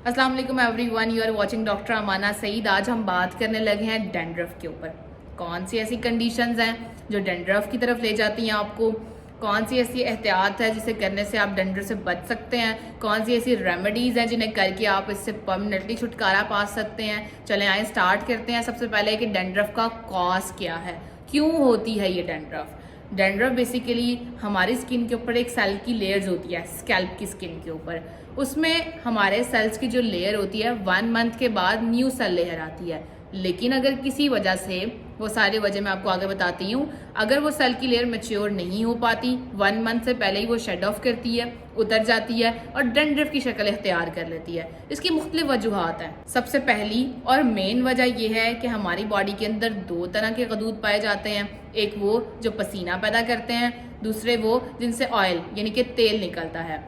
अस्सलाम वालेकुम everyone, you are watching doctor Amana Saeed. आज हम बात करने लगे हैं डैंड्रफ के ऊपर। कौन सी ऐसी कंडीशंस हैं जो डैंड्रफ की तरफ ले जाती हैं आपको, कौन सी ऐसी एहतियात है जिसे करने से आप डैंड्रफ से बच सकते हैं, कौन सी ऐसी रेमेडीज़ हैं जिन्हें करके आप इससे परमानेंटली छुटकारा पा सकते हैं। चलें आए स्टार्ट करते हैं। सबसे पहले कि डैंड्रफ का कॉज क्या है, क्यों होती है ये डैंड्रफ। डैंड्रफ बेसिकली हमारी स्किन के ऊपर एक सेल की लेयर्स होती है, स्कैल्प की स्किन के ऊपर। उसमें हमारे सेल्स की जो लेयर होती है 1 मंथ के बाद न्यू सेल लेयर आती है। लेकिन अगर किसी वजह से, वो सारी वजह मैं आपको आगे बताती हूँ, अगर वो सेल की लेयर मैच्योर नहीं हो पाती, 1 मंथ से पहले ही वो शेड ऑफ करती है, उतर जाती है और डैंड्रफ की शक्ल इख्तियार कर लेती है। इसकी मुख्तलिफ वजूहात हैं। सबसे पहली और मेन वजह यह है कि हमारी बॉडी के अंदर 2 तरह के गदूद पाए जाते हैं। एक वो जो पसीना पैदा करते हैं, दूसरे वो जिनसे ऑयल यानी कि तेल निकलता है।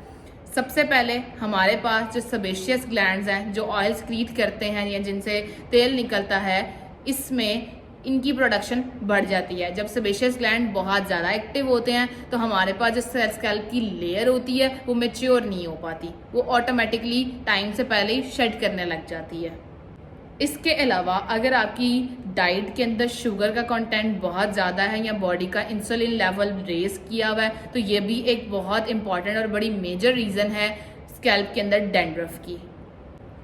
सबसे पहले हमारे पास जो सेबेशियस ग्लैंड्स हैं जो ऑयल सक्रीट करते हैं या जिनसे तेल निकलता है, इसमें इनकी प्रोडक्शन बढ़ जाती है। जब सेबेशियस ग्लैंड बहुत ज़्यादा एक्टिव होते हैं तो हमारे पास जो सेल स्कैल्प की लेयर होती है वो मैच्योर नहीं हो पाती, वो ऑटोमेटिकली टाइम से पहले ही शेड करने लग जाती है। इसके अलावा अगर आपकी डाइट के अंदर शुगर का कंटेंट बहुत ज़्यादा है या बॉडी का इंसुलिन लेवल रेस किया हुआ है तो ये भी एक बहुत इंपॉर्टेंट और बड़ी मेजर रीज़न है स्कैल्प के अंदर डैंड्रफ की।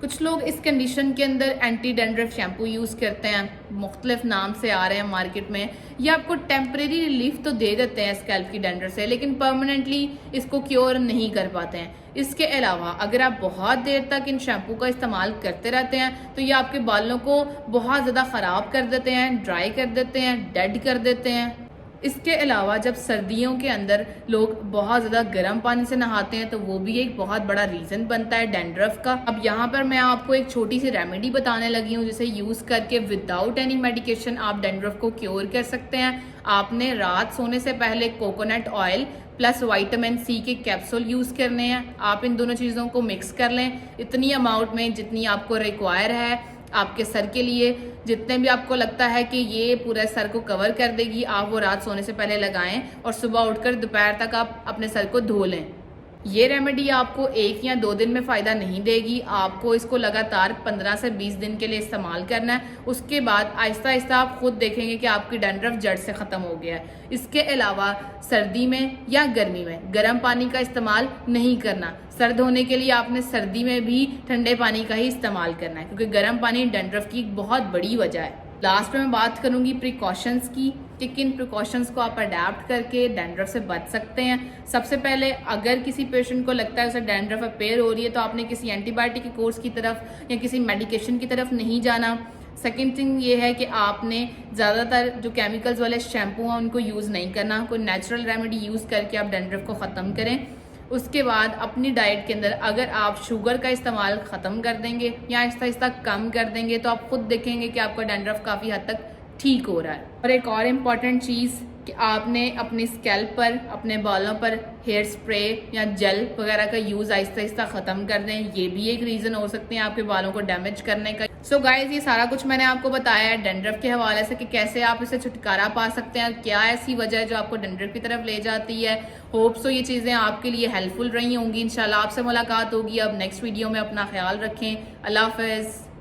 कुछ लोग इस कंडीशन के अंदर एंटी डैंड्रफ शैम्पू यूज़ करते हैं, मुख्तलिफ नाम से आ रहे हैं मार्केट में। ये आपको टेम्परेरी रिलीफ तो दे देते हैं स्कैल्प की डैंड्रफ से, लेकिन परमानेंटली इसको क्योर नहीं कर पाते हैं। इसके अलावा अगर आप बहुत देर तक इन शैम्पू का इस्तेमाल करते रहते हैं तो ये आपके बालों को बहुत ज़्यादा ख़राब कर देते हैं, ड्राई कर देते हैं, डेड कर देते हैं। इसके अलावा जब सर्दियों के अंदर लोग बहुत ज़्यादा गर्म पानी से नहाते हैं तो वो भी एक बहुत बड़ा रीज़न बनता है डैंड्रफ का। अब यहाँ पर मैं आपको एक छोटी सी रेमेडी बताने लगी हूँ जिसे यूज़ करके विदाउट एनी मेडिकेशन आप डैंड्रफ को क्योर कर सकते हैं। आपने रात सोने से पहले coconut oil plus vitamin C के कैप्सूल यूज़ करने हैं। आप इन दोनों चीज़ों को मिक्स कर लें इतनी अमाउंट में जितनी आपको रिक्वायर है आपके सर के लिए। जितने भी आपको लगता है कि ये पूरे सर को कवर कर देगी, आप वो रात सोने से पहले लगाएं और सुबह उठकर दोपहर तक आप अपने सर को धो लें। ये रेमेडी आपको 1 या 2 दिन में फ़ायदा नहीं देगी, आपको इसको लगातार 15 से 20 दिन के लिए इस्तेमाल करना है। उसके बाद आहिस्ता आहिस्ता आप खुद देखेंगे कि आपकी डैंड्रफ जड़ से ख़त्म हो गया है। इसके अलावा सर्दी में या गर्मी में गर्म पानी का इस्तेमाल नहीं करना। सर्द होने के लिए आपने सर्दी में भी ठंडे पानी का ही इस्तेमाल करना है, क्योंकि गर्म पानी डैंड्रफ की एक बहुत बड़ी वजह है। लास्ट में मैं बात करूंगी प्रिकॉशंस की कि किन प्रिकॉशंस को आप अडेप्ट करके डैंड्रफ से बच सकते हैं। सबसे पहले अगर किसी पेशेंट को लगता है उसे डैंड्रफ अपेयर हो रही है तो आपने किसी एंटीबायोटिक के कोर्स की तरफ या किसी मेडिकेशन की तरफ नहीं जाना। सेकेंड थिंग ये है कि आपने ज़्यादातर जो केमिकल्स वाले शैम्पू हैं उनको यूज़ नहीं करना, कोई नेचुरल रेमेडी यूज़ करके आप डैंड्रफ को ख़त्म करें। उसके बाद अपनी डाइट के अंदर अगर आप शुगर का इस्तेमाल ख़त्म कर देंगे या आहिस्ता आहिस्ता कम कर देंगे तो आप खुद देखेंगे कि आपका डैंड्रफ काफ़ी हद तक ठीक हो रहा है। और एक और इम्पॉर्टेंट चीज़ कि आपने अपनी स्कैल्प पर, अपने बालों पर हेयर स्प्रे या जेल वगैरह का यूज़ आहिस्ता आहिस्ता ख़त्म कर दें। ये भी एक रीज़न हो सकते हैं आपके बालों को डैमेज करने का। सो गाइज, ये सारा कुछ मैंने आपको बताया है डैंड्रफ के हवाले से कि कैसे आप इससे छुटकारा पा सकते हैं, क्या ऐसी वजह है जो आपको डैंड्रफ की तरफ ले जाती है। होप सो ये चीज़ें आपके लिए हेल्पफुल रही होंगी। इंशाल्लाह आपसे मुलाकात होगी अब नेक्स्ट वीडियो में। अपना ख्याल रखें। अल्लाह हाफ़िज़।